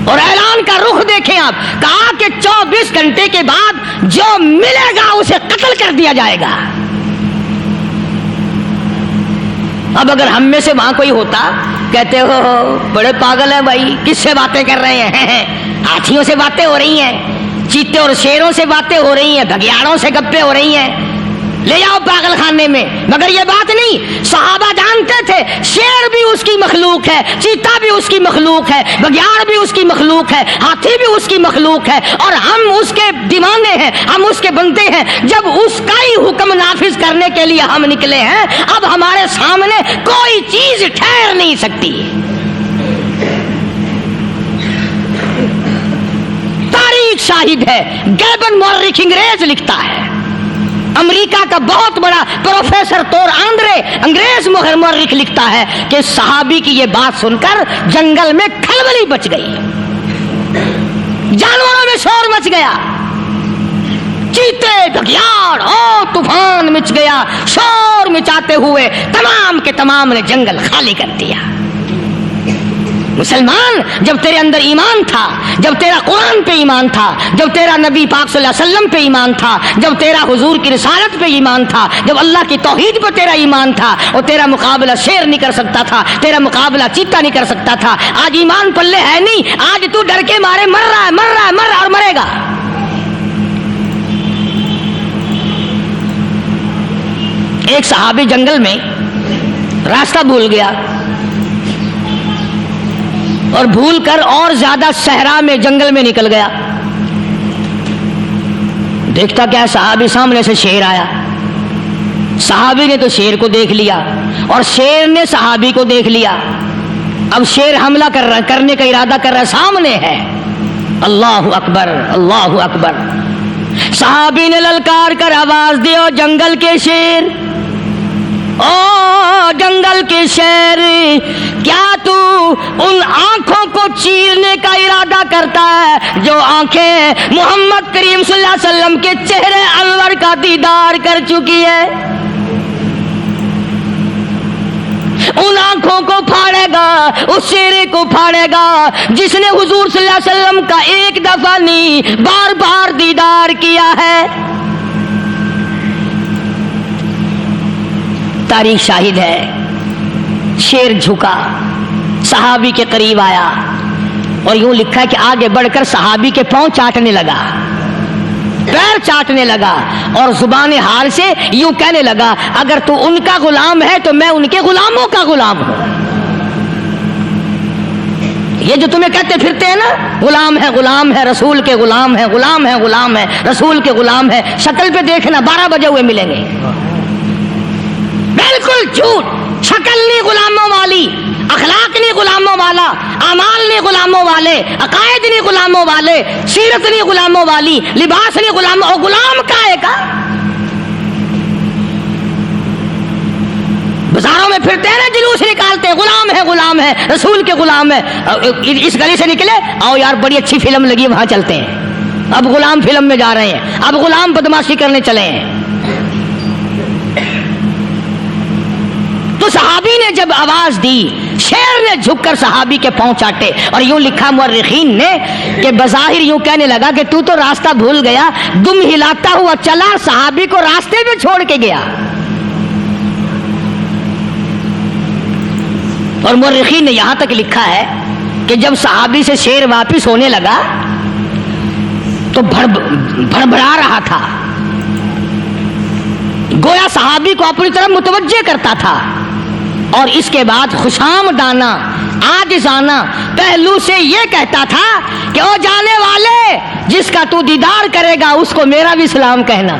S2: اور اعلان کا رخ دیکھیں آپ، کہا کہ 24 گھنٹے کے بعد جو ملے گا اسے قتل کر دیا جائے گا۔ اب اگر ہم میں سے وہاں کوئی ہوتا، کہتے ہو بڑے پاگل ہیں بھائی، کس سے باتیں کر رہے ہیں، ہاتھیوں سے باتیں ہو رہی ہیں، چیتے اور شیروں سے باتیں ہو رہی ہیں، بھگیاڑوں سے گپیں ہو رہی ہیں، لے جاؤ پاگل خانے میں۔ مگر یہ بات نہیں، صحابہ جانتے تھے شیر بھی اس کی مخلوق ہے، چیتا بھی اس کی مخلوق ہے، بگیاڑ بھی اس کی مخلوق ہے، ہاتھی بھی اس کی مخلوق ہے، اور ہم اس کے دیوانے ہیں، ہم اس کے بندے ہیں۔ جب اس کا ہی حکم نافذ کرنے کے لیے ہم نکلے ہیں، اب ہمارے سامنے کوئی چیز ٹھہر نہیں سکتی۔ تاریخ شاہد ہے، گیبن مورخ انگریز لکھتا ہے، امریکہ کا بہت بڑا پروفیسر تور آندرے انگریز مورخ لکھتا ہے کہ صحابی کی یہ بات سن کر جنگل میں کھلبلی بچ گئی، جانوروں میں شور مچ گیا، چیتے بھگیاڑ اور طوفان مچ گیا، شور مچاتے ہوئے تمام کے تمام نے جنگل خالی کر دیا۔ مسلمان، جب تیرے اندر ایمان تھا، جب تیرا قرآن پہ ایمان تھا، جب تیرا نبی پاک صلی اللہ علیہ وسلم پہ ایمان تھا، جب تیرا حضور کی رسالت پہ ایمان تھا، جب اللہ کی توحید پہ تیرا ایمان تھا، اور تیرا مقابلہ شیر نہیں کر سکتا تھا، تیرا مقابلہ چیتا نہیں کر سکتا تھا۔ آج ایمان پلے ہے نہیں، آج تو ڈر کے مارے مر رہا ہے اور مرے گا۔ ایک صحابی جنگل میں راستہ بھول گیا اور بھول کر اور زیادہ صحرا میں جنگل میں نکل گیا۔ دیکھتا کیا، صحابی سامنے سے شیر آیا، صحابی نے تو شیر کو دیکھ لیا اور شیر نے صحابی کو دیکھ لیا۔ اب شیر حملہ کرنے کا ارادہ کر رہا ہے، سامنے ہے۔ اللہ اکبر، اللہ اکبر۔ صحابی نے للکار کر آواز دی، او جنگل کے شیر، او جنگل کے شیر، کیا تو ان آنکھوں کو چیرنے کا ارادہ کرتا ہے جو آنکھیں محمد کریم صلی اللہ علیہ وسلم کے چہرے انور کا دیدار کر چکی ہے؟ ان آنکھوں کو پھاڑے گا، اس چہرے کو پھاڑے گا جس نے حضور صلی اللہ علیہ وسلم کا ایک دفعہ نہیں بار بار دیدار کیا ہے۔ تاریخ شاہد ہے، شیر جھکا، صحابی کے قریب آیا اور یوں لکھا ہے کہ آگے بڑھ کر صحابی کے پاؤں چاٹنے لگا، پیر چاٹنے لگا اور زبان حال سے یوں کہنے لگا، اگر تو ان کا غلام ہے تو میں ان کے غلاموں کا غلام ہوں۔ یہ جو تمہیں کہتے پھرتے ہیں نا، غلام ہے رسول کے غلام ہے، غلام ہے رسول کے غلام ہے، شکل پہ دیکھنا 12 بجے ہوئے ملیں گے۔ بالکل جھوٹ، شکل نہیں غلاموں والی، اخلاق نہیں غلاموں والا، اعمال نہیں غلاموں والے، عقائد نہیں غلاموں والے، سیرت نہیں غلاموں والی، لباس نہیں غلاموں، اور غلام کائے کا؟ بازاروں میں پھرتے ہیں نا، جلوس نکالتے ہیں، غلام ہے رسول کے غلام ہے۔ اس گلی سے نکلے، آؤ یار بڑی اچھی فلم لگی، وہاں چلتے ہیں۔ اب غلام فلم میں جا رہے ہیں، اب غلام بدماشی کرنے چلے ہیں۔ تو صحابی نے جب آواز دی، شیر نے جھک کر صحابی کے پاؤں چاٹے، اور یوں لکھا مورخین نے کہ بظاہر یوں کہنے لگا کہ تو راستہ بھول گیا، دم ہلاتا ہوا چلا، صحابی کو راستے میں چھوڑ کے گیا۔ اور مورخین نے یہاں تک لکھا ہے کہ جب صحابی سے شیر واپس ہونے لگا تو بڑبڑا رہا تھا، گویا صحابی کو اپنی طرف متوجہ کرتا تھا، اور اس کے بعد خوشامدانہ عاجزانہ پہلو سے یہ کہتا تھا کہ او جانے والے، جس کا تو دیدار کرے گا اس کو میرا بھی سلام کہنا،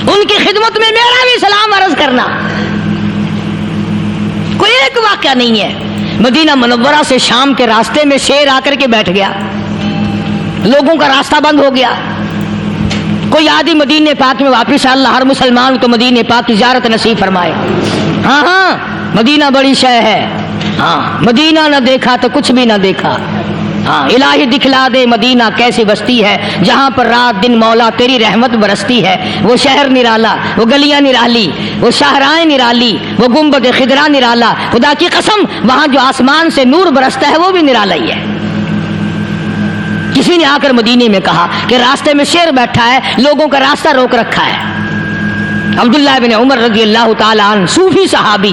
S2: ان کی خدمت میں میرا بھی سلام عرض کرنا۔ کوئی ایک واقعہ نہیں ہے، مدینہ منورہ سے شام کے راستے میں شیر آ کر کے بیٹھ گیا، لوگوں کا راستہ بند ہو گیا، کوئی آدمی مدینہ پاک میں واپس، اللہ ہر مسلمان کو مدینہ پاک کی زیارت نصیب فرمائے۔ ہاں مدینہ بڑی شے ہے، ہاں مدینہ نہ دیکھا تو کچھ بھی نہ دیکھا، ہاں الہی دکھلا دے مدینہ کیسی بستی ہے جہاں پر رات دن مولا تیری رحمت برستی ہے۔ وہ شہر نرالا، وہ گلیاں نرالی، وہ شاہراہیں نرالی، وہ گنبد خضرا نرالا، خدا کی قسم وہاں جو آسمان سے نور برستا ہے وہ بھی نرالا ہی ہے۔ کسی نے آ کر مدینے میں کہا کہ راستے میں شیر بیٹھا ہے، لوگوں کا راستہ روک رکھا ہے۔ عبداللہ بن عمر رضی اللہ تعالیٰ عنہ، صوفی صحابی،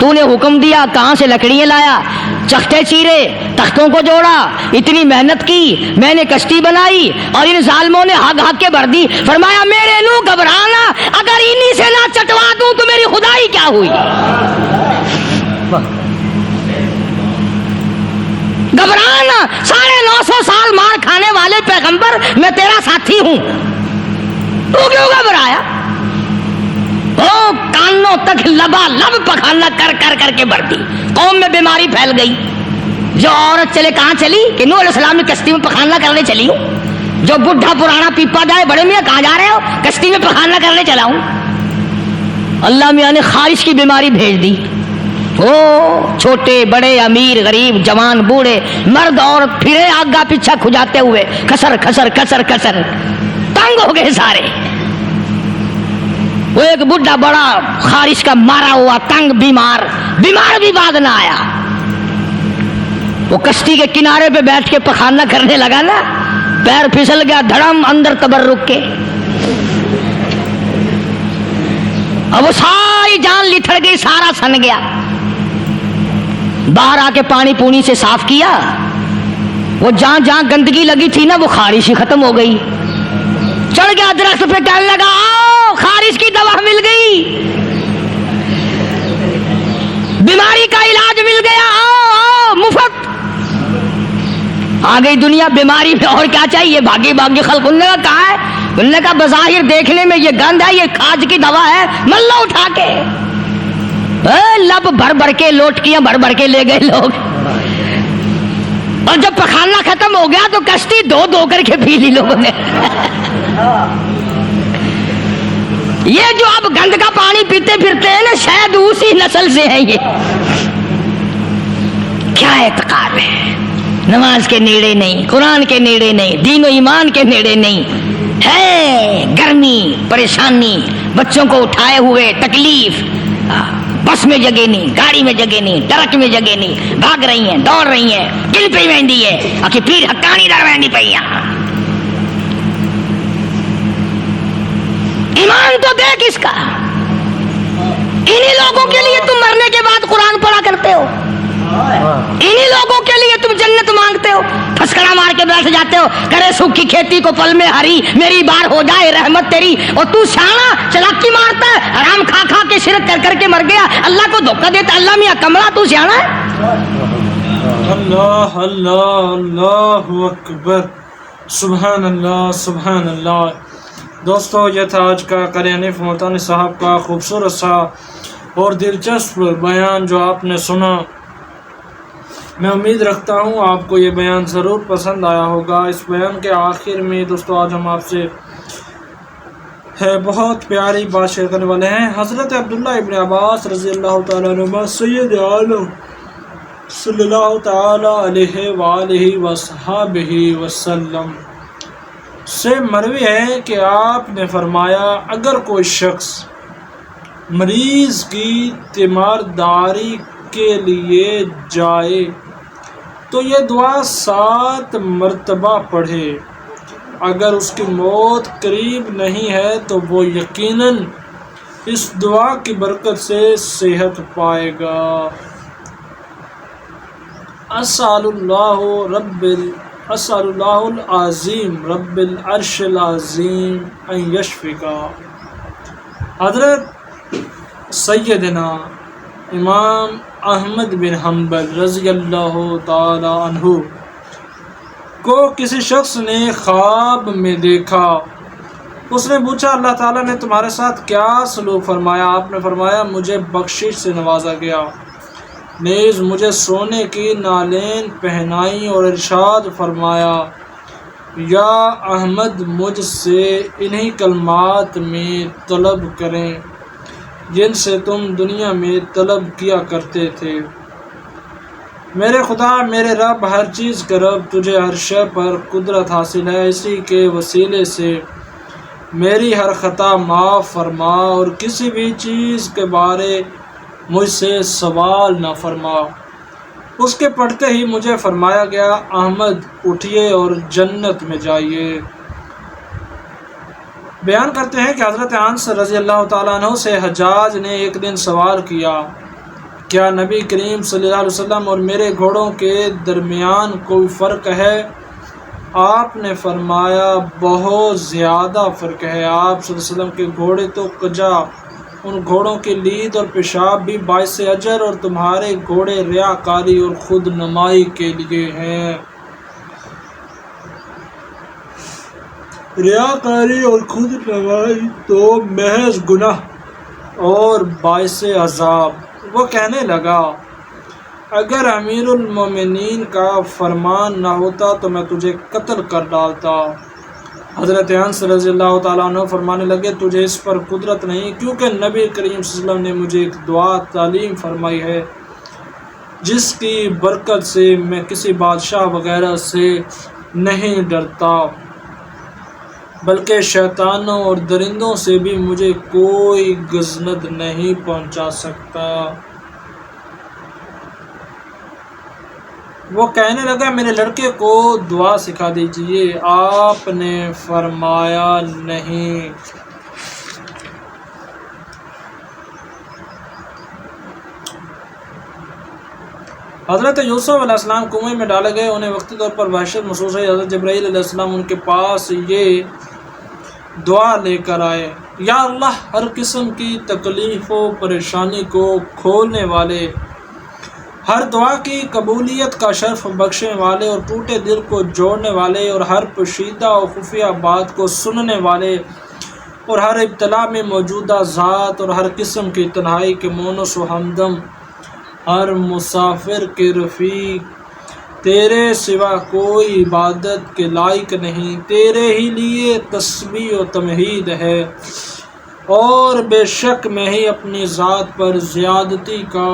S2: تو نے حکم دیا، کہاں سے لکڑیاں لایا، چختے چیرے، تختوں کو جوڑا، اتنی محنت کی، میں نے کشتی بنائی اور ان ظالموں نے ہاگ ہاگ کے بھر دی۔ فرمایا میرے نو گھبرانا، اگر انہی سے نہ چٹوا دوں تو میری خدائی کیا ہوئی۔ گھبرانا، 950 سال مار کھانے والے پیغمبر، میں تیرا ساتھی ہوں، تو کیوں گھبرایا؟ وہ کانوں تک لبا لب پخانا کر کر کر کے بڑھتی، قوم میں بیماری پھیل گئی۔ جو عورت چلے کہاں چلی کہ نوح علیہ السلام نے کشتی میں پخانا کرنے چلی ہوں۔ جو بڈھا پرانا پیپا جائے، بڑے میاں کہاں جا رہے ہو؟ کشتی میں پخانا کرنے چلا ہوں۔ اللہ میاں نے خارش کی بیماری بھیج دی۔ او چھوٹے بڑے، امیر غریب، جوان بوڑھے، مرد عورت پھرے آگا پیچھا کھجاتے ہوئے، کسر کسر کسر کسر، تنگ ہو گئے سارے۔ وہ ایک بڈھا بڑا خارش کا مارا ہوا تنگ بیمار بھی بعد نہ آیا۔ وہ کشتی کے کنارے پہ بیٹھ کے پخانا کرنے لگا نا، پیر پھسل گیا دھڑم اندر تبرک کے، اب وہ ساری جان لتھڑ گئی، سارا سن گیا۔ باہر آ کے پانی پونی سے صاف کیا، وہ جہاں جہاں گندگی لگی تھی نا وہ خارش ہی ختم ہو گئی۔ چڑھ گیا درخت پہ، کہنے لگا آؤ خارش کی دوا مل گئی، بیماری کا علاج مل گیا، آؤ آؤ مفت۔ آ گئی دنیا بیماری میں، اور کیا چاہیے؟ بھاگی بھاگی خلق۔ انہوں نے کہا کہاں ہے؟ انہوں نے کہا بظاہر دیکھنے میں یہ گند ہے، یہ کھاج کی دوا ہے، مل لو اٹھا کے۔ لب بھر بھر کے، لوٹکیاں بھر بھر کے لے گئے لوگ، اور جب پخانا ختم ہو گیا تو کشتی دو دو کر کے پی لی لوگوں نے۔ یہ جو اب گند کا پانی پیتے پھرتے ہیں نا، شاید اسی نسل سے ہیں یہ۔ کیا اعتقاد ہے؟ نماز کے نیڑے نہیں، قرآن کے نیڑے نہیں، دین و ایمان کے نیڑے نہیں ہے، گرمی پریشانی، بچوں کو اٹھائے ہوئے تکلیف، بس میں جگہ نہیں، گاڑی میں جگہ نہیں، ٹرک میں جگہ نہیں، بھاگ رہی ہیں، دوڑ رہی ہیں، کل پہ ویندی ہے، اکی پیر حقانی در ویندی پئی ہیں۔ ایمان تو دیکھ اس کا، انہی لوگوں کے لیے تم مرنے کے بعد قرآن پڑھا کرتے ہو، انہی لوگوں کے لیے تم جنت مانگتے ہو، پھسکڑا مار کے بیٹھ جاتے ہو، کرے سوکھ کی کھیتی کو پل میں ہری، میری بار ہو جائے رحمت تیری، اور تو سیانا چلاکی مارتا ہے، حرام کھا کھا کے شرک کر کر کے مر گیا، اللہ کو دھوکہ دیتا۔ اللہ میاں کملا، تو سیانا ہے؟
S1: اللہ اللہ اللہ اکبر، سبحان اللہ سبحان اللہ۔ دوستو یہ تھا آج کا قاری حنیف ملتانی صاحب کا خوبصورت سا اور دلچسپ بیان جو آپ نے سنا۔ میں امید رکھتا ہوں آپ کو یہ بیان ضرور پسند آیا ہوگا۔ اس بیان کے آخر میں دوستو آج ہم آپ سے بہت پیاری بات شیئر کرنے والے ہیں۔ حضرت عبداللہ ابن عباس رضی اللہ تعالیٰ عنہ سید عالم صلی اللہ تعالیٰ علیہ وآلہ وصحبہ وسلم سے مروی ہے کہ آپ نے فرمایا، اگر کوئی شخص مریض کی تیمارداری کے لیے جائے تو یہ دعا 7 مرتبہ پڑھے، اگر اس کی موت قریب نہیں ہے تو وہ یقیناً اس دعا کی برکت سے صحت پائے گا۔ اسأل اللہ العظیم رب العرش العظیم ان یشفیکا۔ حضرت سیدنا امام احمد بن حنبل رضی اللہ تعالی عنہ کو کسی شخص نے خواب میں دیکھا۔ اس نے پوچھا، اللہ تعالیٰ نے تمہارے ساتھ کیا سلوک فرمایا؟ آپ نے فرمایا، مجھے بخشش سے نوازا گیا، نیز مجھے سونے کی نالین پہنائی اور ارشاد فرمایا، یا احمد مجھ سے انہی کلمات میں طلب کریں جن سے تم دنیا میں طلب کیا کرتے تھے۔ میرے خدا، میرے رب، ہر چیز کا رب، تجھے ہر شے پر قدرت حاصل ہے، اسی کے وسیلے سے میری ہر خطا معاف فرما اور کسی بھی چیز کے بارے مجھ سے سوال نہ فرما۔ اس کے پڑھتے ہی مجھے فرمایا گیا، احمد اٹھیے اور جنت میں جائیے۔ بیان کرتے ہیں کہ حضرت انس رضی اللہ تعالیٰ عنہ سے حجاج نے ایک دن سوال کیا، کیا نبی کریم صلی اللہ علیہ وسلم اور میرے گھوڑوں کے درمیان کوئی فرق ہے؟ آپ نے فرمایا بہت زیادہ فرق ہے۔ آپ صلی اللہ علیہ وسلم کے گھوڑے تو کجا، ان گھوڑوں کی لید اور پیشاب بھی باعث اجر، اور تمہارے گھوڑے ریاکاری اور خود نمائی کے لیے ہیں۔ ریاکاری اور خود نمائی تو محض گناہ اور باعث عذاب۔ وہ کہنے لگا اگر امیر المومنین کا فرمان نہ ہوتا تو میں تجھے قتل کر ڈالتا۔ حضرت انس رضی اللہ تعالیٰ عنہ فرمانے لگے تجھے اس پر قدرت نہیں، کیونکہ نبی کریم صلی اللہ علیہ وسلم نے مجھے ایک دعا تعلیم فرمائی ہے جس کی برکت سے میں کسی بادشاہ وغیرہ سے نہیں ڈرتا، بلکہ شیطانوں اور درندوں سے بھی مجھے کوئی گزند نہیں پہنچا سکتا۔ وہ کہنے لگا میرے لڑکے کو دعا سکھا دیجئے۔ آپ نے فرمایا نہیں۔ حضرت یوسف علیہ السلام کنویں میں ڈالے گئے، انہیں وقتی طور پر وحشت محسوس ہوئی۔ حضرت جبرائیل علیہ السلام ان کے پاس یہ دعا لے کر آئے، یا اللہ ہر قسم کی تکلیف و پریشانی کو کھولنے والے، ہر دعا کی قبولیت کا شرف بخشنے والے، اور ٹوٹے دل کو جوڑنے والے، اور ہر پوشیدہ و خفیہ بات کو سننے والے، اور ہر ابتلا میں موجودہ ذات، اور ہر قسم کی تنہائی کے مونس و ہمدم، ہر مسافر کے رفیق، تیرے سوا کوئی عبادت کے لائق نہیں، تیرے ہی لیے تسبیح و تمہید ہے، اور بے شک میں ہی اپنی ذات پر زیادتی کا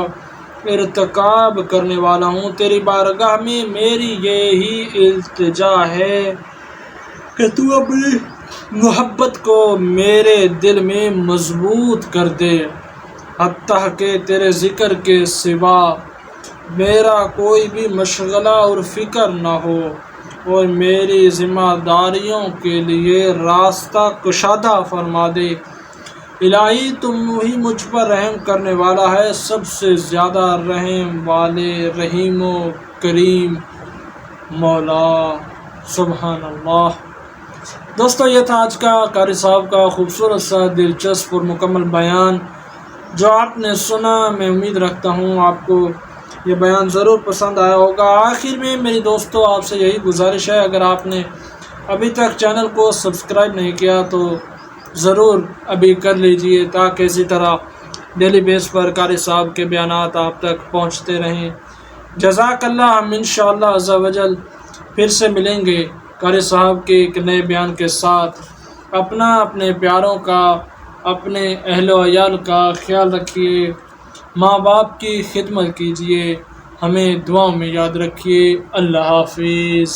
S1: ارتکاب کرنے والا ہوں۔ تیری بارگاہ میں میری یہی التجا ہے کہ تو اپنی محبت کو میرے دل میں مضبوط کر دے، حتیٰ کہ تیرے ذکر کے سوا میرا کوئی بھی مشغلہ اور فکر نہ ہو، اور میری ذمہ داریوں کے لیے راستہ کشادہ فرما دے۔ الہی تم ہی مجھ پر رحم کرنے والا ہے، سب سے زیادہ رحم والے، رحیم و کریم مولا۔ سبحان اللہ۔ دوستو یہ تھا آج کا قاری صاحب کا خوبصورت سا دلچسپ اور مکمل بیان جو آپ نے سنا۔ میں امید رکھتا ہوں آپ کو یہ بیان ضرور پسند آیا ہوگا۔ آخر میں میری دوستو آپ سے یہی گزارش ہے، اگر آپ نے ابھی تک چینل کو سبسکرائب نہیں کیا تو ضرور ابھی کر لیجئے، تاکہ اسی طرح ڈیلی بیس پر قاری صاحب کے بیانات آپ تک پہنچتے رہیں۔ جزاک اللہ۔ ہم انشاءاللہ عز و جل پھر سے ملیں گے قاری صاحب کے ایک نئے بیان کے ساتھ۔ اپنے پیاروں کا، اپنے اہل و عیال کا خیال رکھیے، ماں باپ کی خدمت کیجیے، ہمیں دعاؤں میں یاد رکھیے۔ اللہ حافظ۔